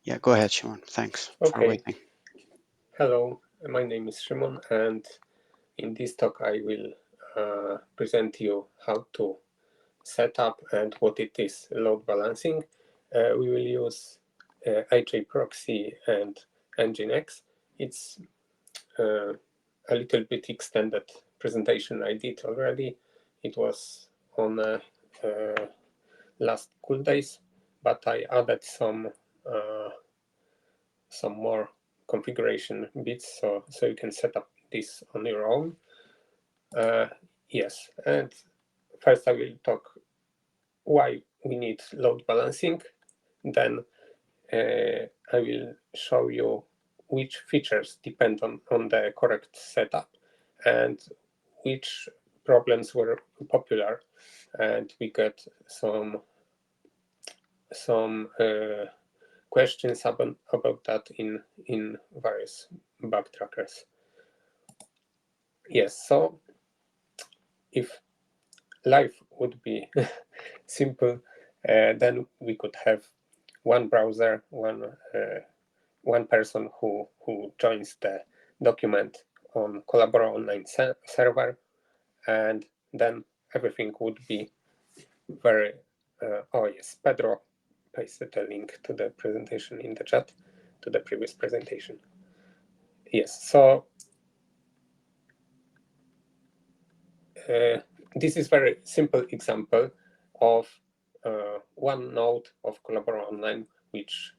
Yeah, go ahead, Szymon. Thanks for Okay. waiting. Hello, my name is Szymon, and in this talk I will present you how to set up and what it is load balancing. We will use HAProxy and Nginx. It's a little bit extended presentation I did already. It was on last cool days, but I added some more configuration bits so you can set up this on your own. Yes, and first I will talk why we need load balancing. Then I will show you which features depend on the correct setup and which problems were popular, and we get some questions about that in various bug trackers. Yes, so if life would be simple, then we could have one browser, one person who joins the document on col.la online server, and then everything would be very. Oh yes, Pedro pasted a link to the presentation in the chat, to the previous presentation. Yes, so this is very simple example of one node of col.la online which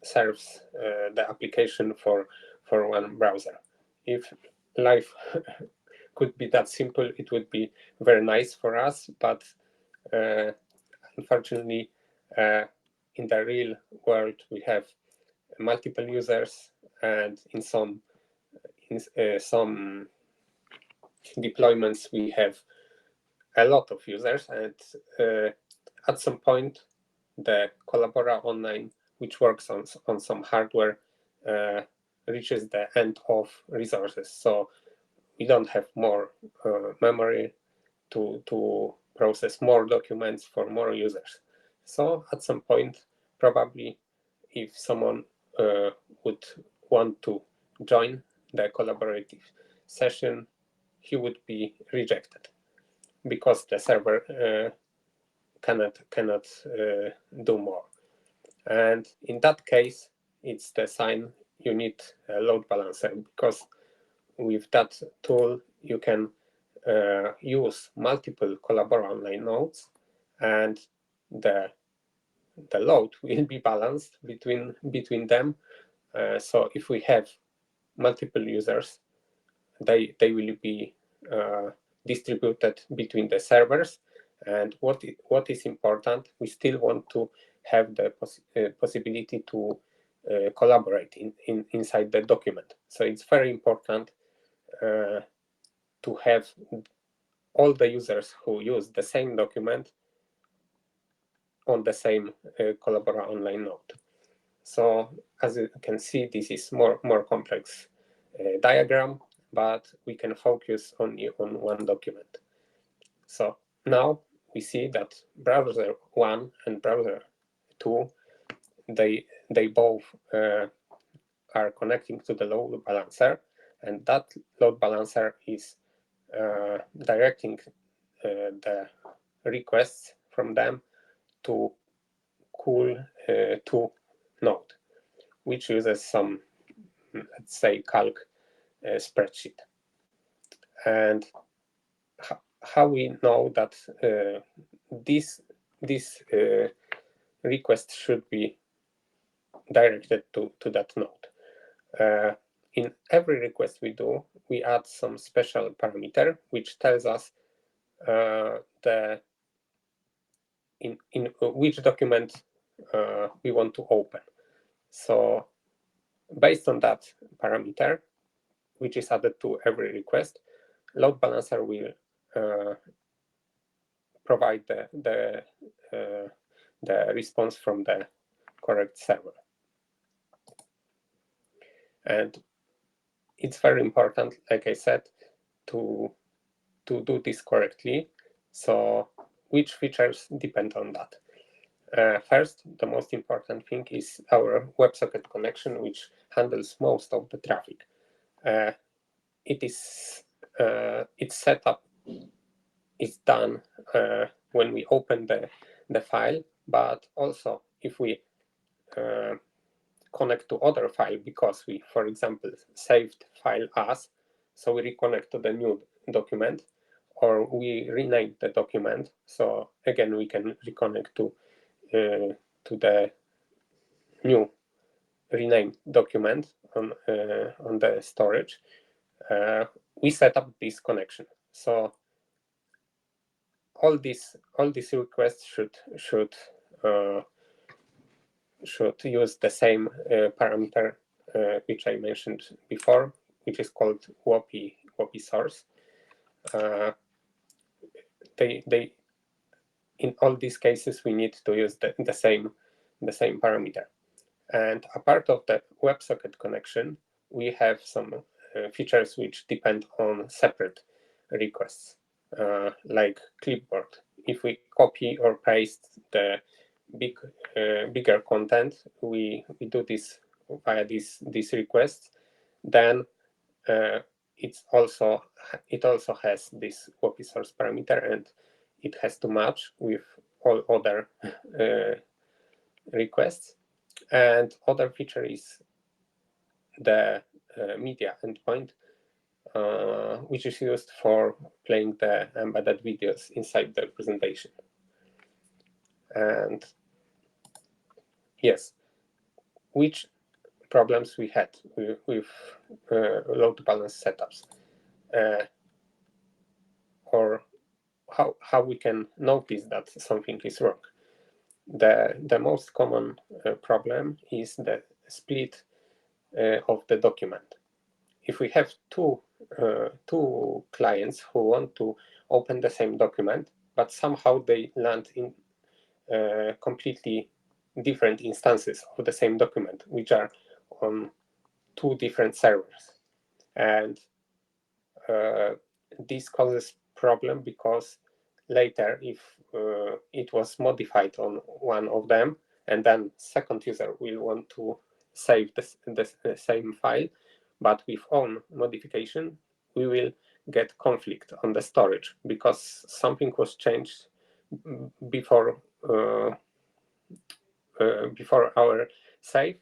serves the application for one browser. If life could be that simple, it would be very nice for us, but unfortunately in the real world we have multiple users, and in some deployments we have a lot of users, and at some point the col.la online, which works on some hardware, reaches the end of resources, so we don't have more memory to process more documents for more users. So at some point, probably if someone would want to join the collaborative session, he would be rejected because the server cannot do more. And in that case, it's the sign you need a load balancer, because with that tool you can use multiple col.la online nodes, and the load will be balanced between them. So if we have multiple users, they will be distributed between the servers. And what is important, we still want to have the possibility to collaborate inside the document. So it's very important to have all the users who use the same document on the same col.la online node. So as you can see, this is more complex diagram, but we can focus only on one document. So now we see that browser 1 and browser 2, they both are connecting to the load balancer, and that load balancer is directing the requests from them to col.2 node, which uses some, let's say, calc spreadsheet. And how we know that this request should be directed to that node? In every request we do, we add some special parameter which tells us in which document we want to open. So based on that parameter, which is added to every request, load balancer will provide the response from the correct server. And it's very important, like I said, to do this correctly. So which features depend on that? First, the most important thing is our WebSocket connection, which handles most of the traffic. Its setup is done when we open the file, but also if we connect to other file because we, for example, saved file as, so we reconnect to the new document, or we rename the document. So again, we can reconnect to the new renamed document on the storage. We set up this connection. So all these requests should use the same parameter which I mentioned before, which is called WOPI source. They in all these cases we need to use the same parameter. And a part of the WebSocket connection, we have some features which depend on separate requests, like clipboard. If we copy or paste the bigger content, we do this via these requests. Then it also has this WOPI source parameter, and it has to match with all other requests. And other feature is the media endpoint, which is used for playing the embedded videos inside the presentation. And yes, which problems we had with load balance setups, or how we can notice that something is wrong. The most common problem is the split of the document. If we have two clients who want to open the same document, but somehow they land in completely different instances of the same document, which are on two different servers, and this causes problem because later, if it was modified on one of them, and then second user will want to save the same file, but with own modification, we will get conflict on the storage because something was changed before our save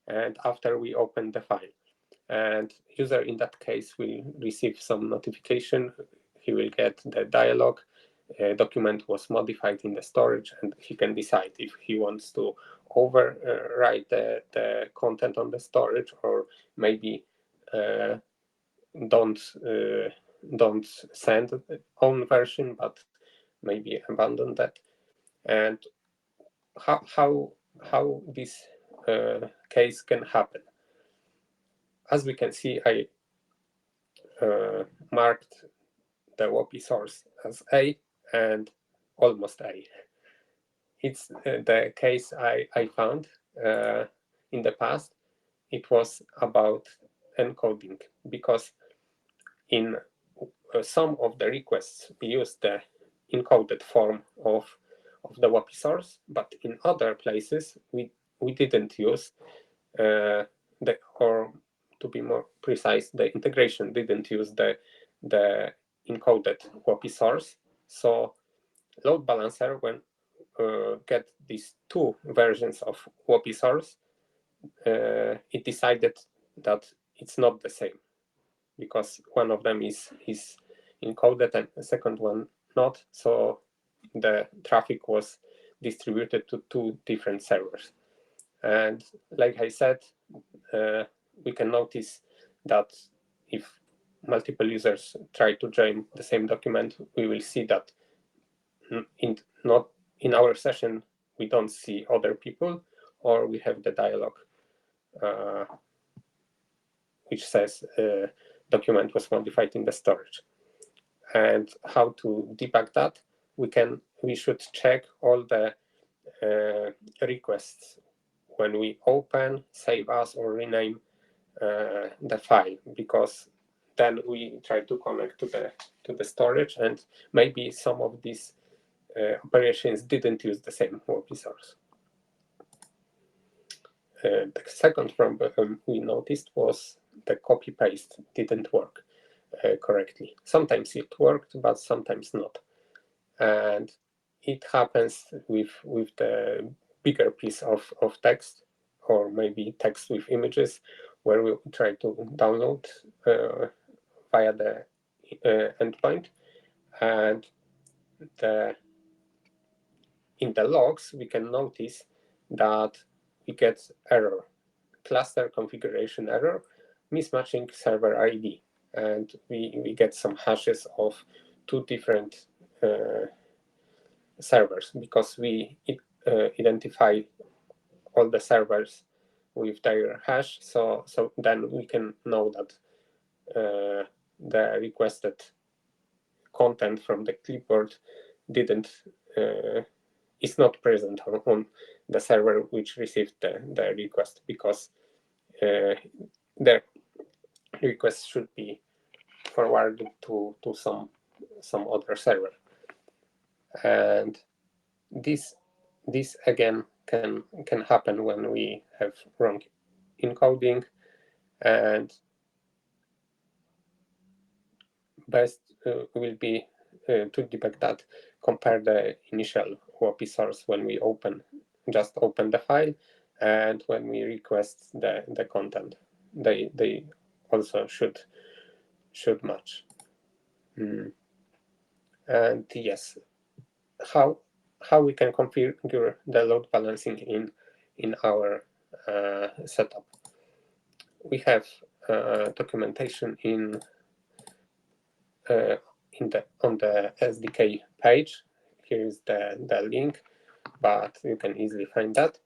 and after we open the file. And user in that case will receive some notification. He will get the dialog. Document was modified in the storage, and he can decide if he wants to overwrite the content on the storage, or maybe don't send own version, but maybe abandon that. And how this case can happen? As we can see, I marked the WOPI source as A and almost A. It's the case I found in the past. It was about encoding, because in some of the requests we used the encoded form of the WOPI source, but in other places we didn't use or to be more precise, the integration didn't use the encoded WOPI source. So load balancer, when get these two versions of WOPI source, it decided that it's not the same, because one of them is encoded and the second one not. So the traffic was distributed to two different servers. And like I said, we can notice that if multiple users try to join the same document, we will see that not in our session we don't see other people, or we have the dialog which says document was modified in the storage. And how to debug that? We should check all the requests when we open, save as, or rename the file, because then we try to connect to the storage, and maybe some of these operations didn't use the same WOP source. The second problem we noticed was the copy-paste didn't work correctly. Sometimes it worked, but sometimes not. And it happens with the bigger piece of text, or maybe text with images, where we try to download via the endpoint. And in the logs, we can notice that we get error, cluster configuration error, mismatching server ID. And we get some hashes of two different servers, because we identify all the servers with their hash. So then we can know that the requested content from the clipboard is not present on the server which received the request, because the request should be forwarded to some other server. And this again can happen when we have wrong encoding, and best will be to debug that, compare the initial WOP source when we just open the file, and when we request the content. They also should match. And yes, how we can configure the load balancing in our setup. We have documentation on the SDK page. Here is the link, but you can easily find that.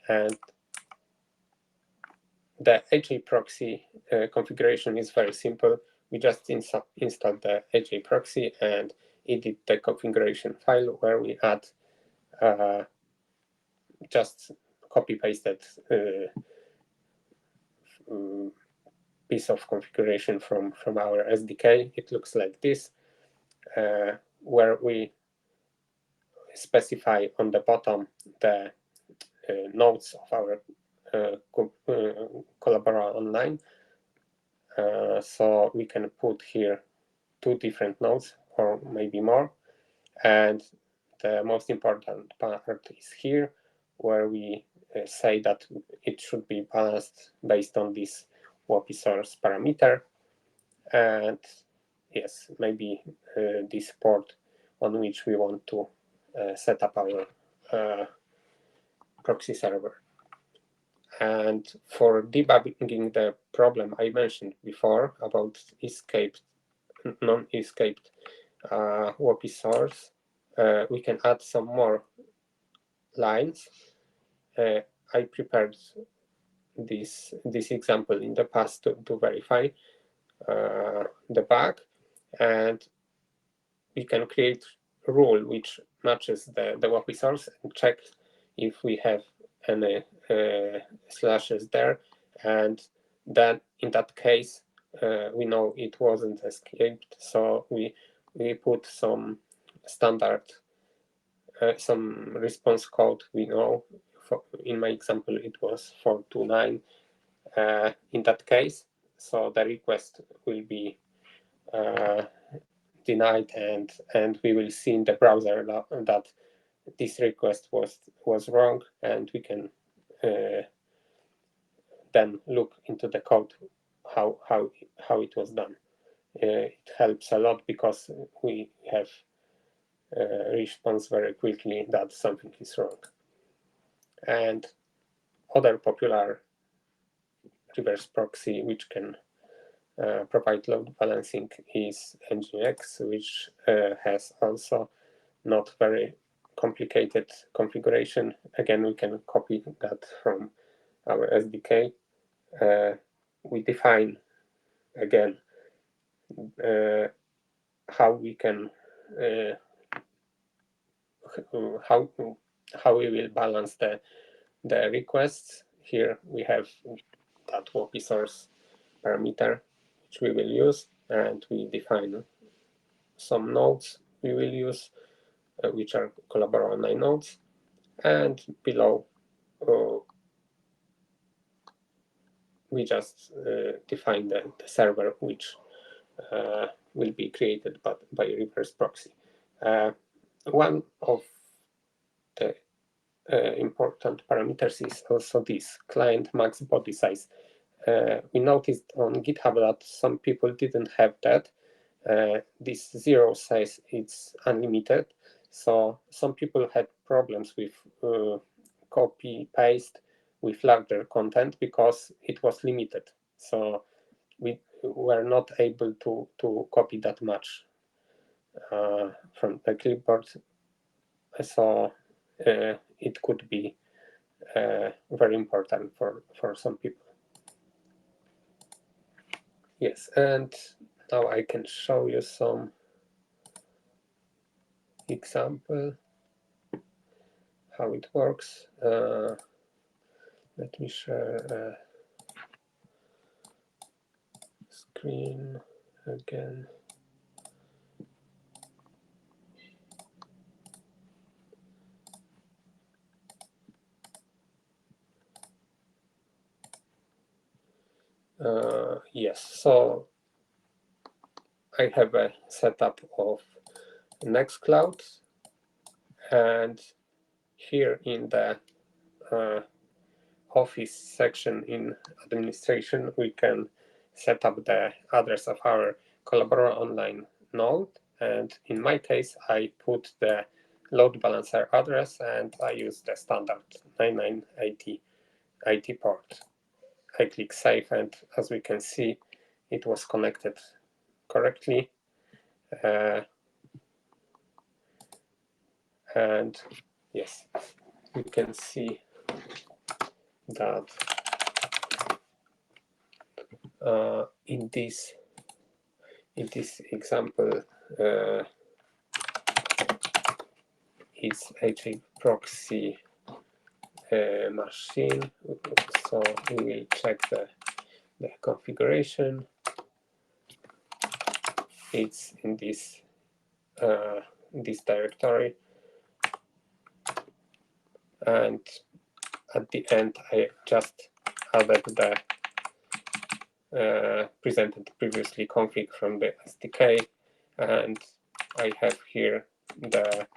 And the HAProxy configuration is very simple. We just install the HAProxy and edit the configuration file, where we add just copy-pasted piece of configuration from our SDK. It looks like this, where we specify on the bottom the nodes of our col.la online. So we can put here 2 different nodes, or maybe more. And the most important part is here, where we say that it should be balanced based on this WOP source parameter. And yes, maybe this port on which we want to set up our proxy server. And for debugging the problem I mentioned before about non-escaped WOP source, we can add some more lines. I prepared this example in the past to verify the bug, and we can create a rule which matches the WOP source and check if we have any slashes there, and then in that case we know it wasn't escaped, so we put some standard some response code. We know, in my example it was 429 in that case, so the request will be denied, and we will see in the browser that this request was wrong, and we can then look into the code how it was done. It helps a lot, because we have response very quickly that something is wrong. And other popular reverse proxy which can provide load balancing is Nginx, which has also not very complicated configuration. Again, we can copy that from our SDK. We define again how we can how we will balance the requests. Here we have that WOP source parameter which we will use, and we define some nodes we will use which are Collabora Online nodes, and below we just define the server which will be created by reverse proxy. One of the important parameters is also this client max body size. We noticed on GitHub that some people didn't have that. This 0 size is unlimited, so some people had problems with copy paste with larger content because it was limited. So we were not able to copy that much from the clipboard. So it could be very important for some people. Yes, and now I can show you some example how it works. Let me share a screen again. Yes, so I have a setup of Nextcloud, and here in the Office section in administration, we can set up the address of our Collabora Online node. And in my case, I put the load balancer address and I use the standard 9980 IT port. I click save, and as we can see, it was connected correctly. And yes, we can see that in this example is HAProxy machine. So we will check the configuration. It's in this directory, and at the end I just added the presented previously config from the SDK, and I have here the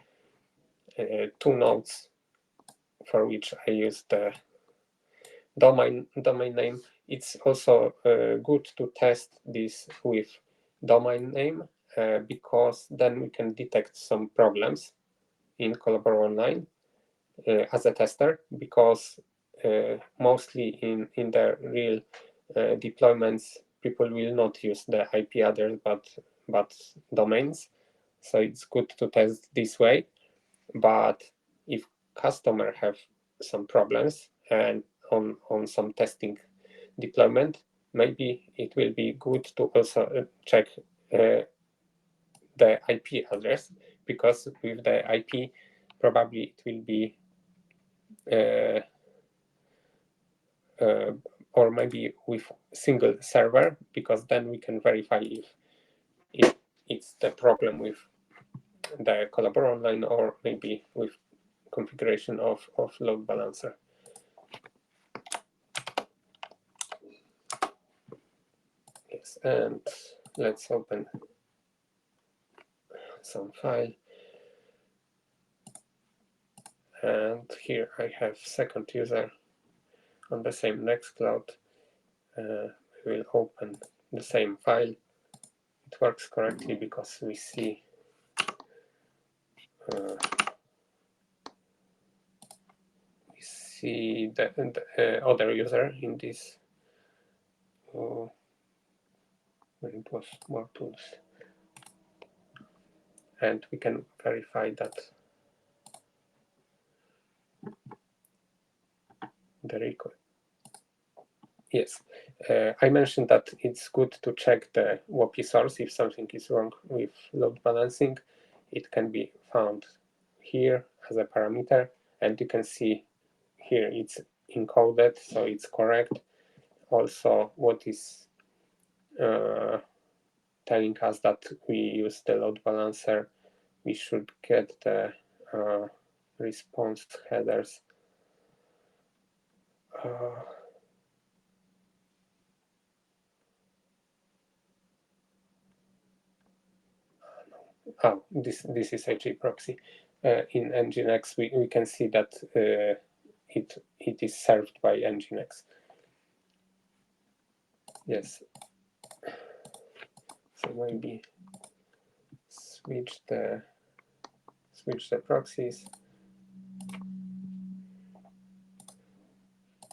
two nodes for which I use the domain name. It's also good to test this with domain name because then we can detect some problems in Collabora Online as a tester, because mostly in the real deployments, people will not use the IP address but domains. So it's good to test this way. But if customer have some problems and on some testing deployment, maybe it will be good to also check the IP address, because with the IP probably it will be or maybe with single server, because then we can verify if it's the problem with the Collabora Online or maybe with configuration of load balancer. Yes, and let's open some file. And here I have second user on the same Nextcloud. We will open the same file. It works correctly because we see the other user in this. It was more tools, and we can verify that the record. Yes, I mentioned that it's good to check the WOPI source if something is wrong with load balancing. It can be found here as a parameter, and you can see here it's encoded, so it's correct. Also, what is telling us that we use the load balancer we should get the response headers. This is HAProxy. In Nginx, we can see that it is served by Nginx. Yes. So maybe switch the proxies.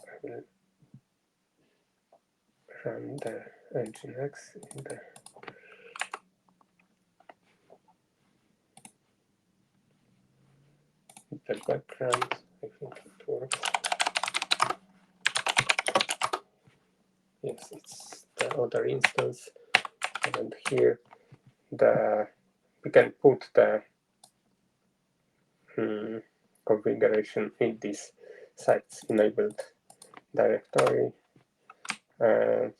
I will run the Nginx in the background. I think it works. Yes, it's the other instance, and here we can put the configuration in this sites enabled directory, and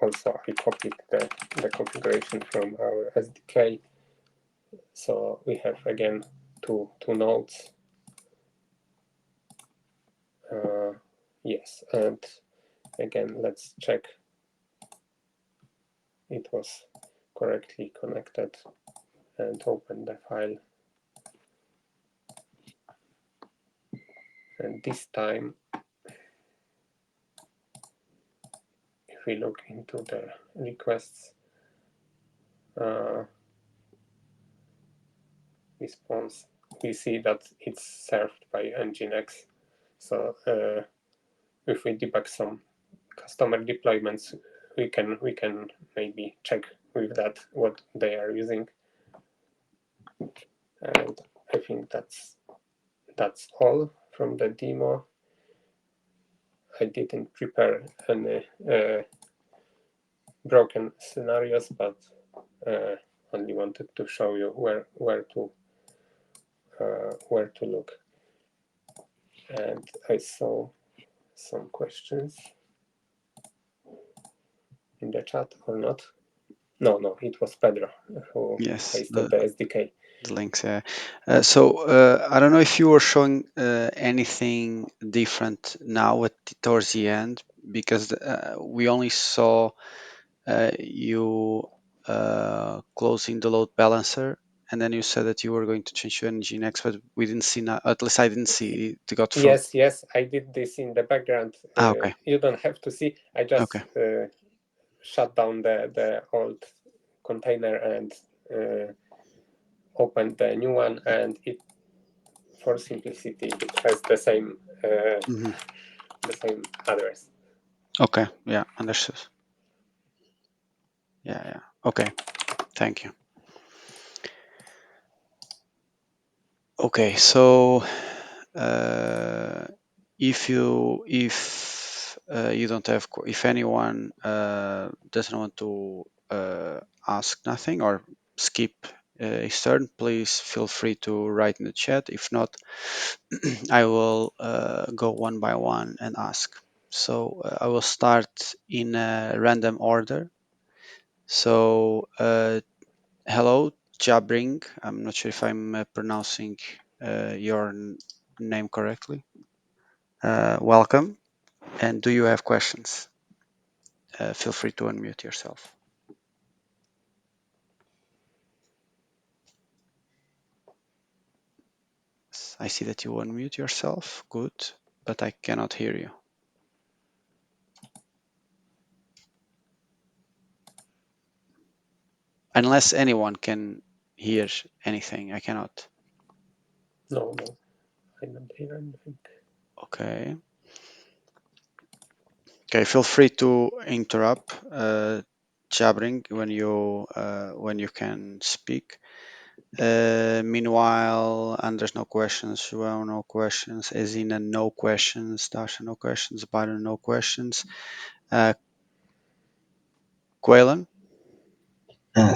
also I copied the configuration from our SDK. So we have again two nodes. Yes, and again let's check it was correctly connected and open the file. And this time, if we look into the requests response, we see that it's served by Nginx. So if we debug some customer deployments, we can maybe check with that what they are using. And I think that's all from the demo. I didn't prepare any broken scenarios, but only wanted to show you where to look. And I saw some questions in the chat or not. No, it was Pedro who pasted the SDK. The links, yeah. So I don't know if you were showing anything different now towards the end, because we only saw you closing the load balancer, and then you said that you were going to change to Nginx, but we didn't see, at least I didn't see it got through. Yes, I did this in the background. Okay. You don't have to see. I just Okay. shut down the old container and opened the new one, and it, for simplicity, it has the same the same address. Okay, yeah, understood. Yeah. Okay, thank you. Okay, so if you don't have, if anyone doesn't want to ask nothing or skip his turn, please feel free to write in the chat. If not, I will go one by one and ask. So I will start in a random order. So hello, Jabring. I'm not sure if I'm pronouncing your name correctly. Welcome. And do you have questions? Feel free to unmute yourself. I see that you unmute yourself. Good, but I cannot hear you. Unless anyone can hear anything, I cannot. No, I don't hear anything. Okay. Okay, feel free to interrupt, Jabring, when you can speak. Meanwhile, Anders, no questions. João, no questions. Ezina, no questions. Dasha, no questions. Byron, no questions. Quaylen?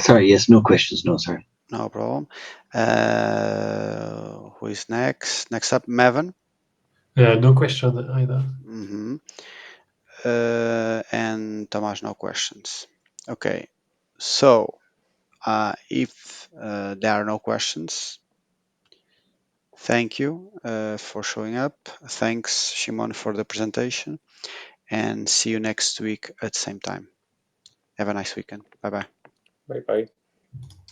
Sorry, yes, no questions. No, sorry. No problem. Who is next? Next up, Mevin. No question either. And Tomasz, no questions. Okay, so If there are no questions, thank you for showing up. Thanks, Szymon, for the presentation, and see you next week at the same time. Have a nice weekend. Bye-bye. Bye bye.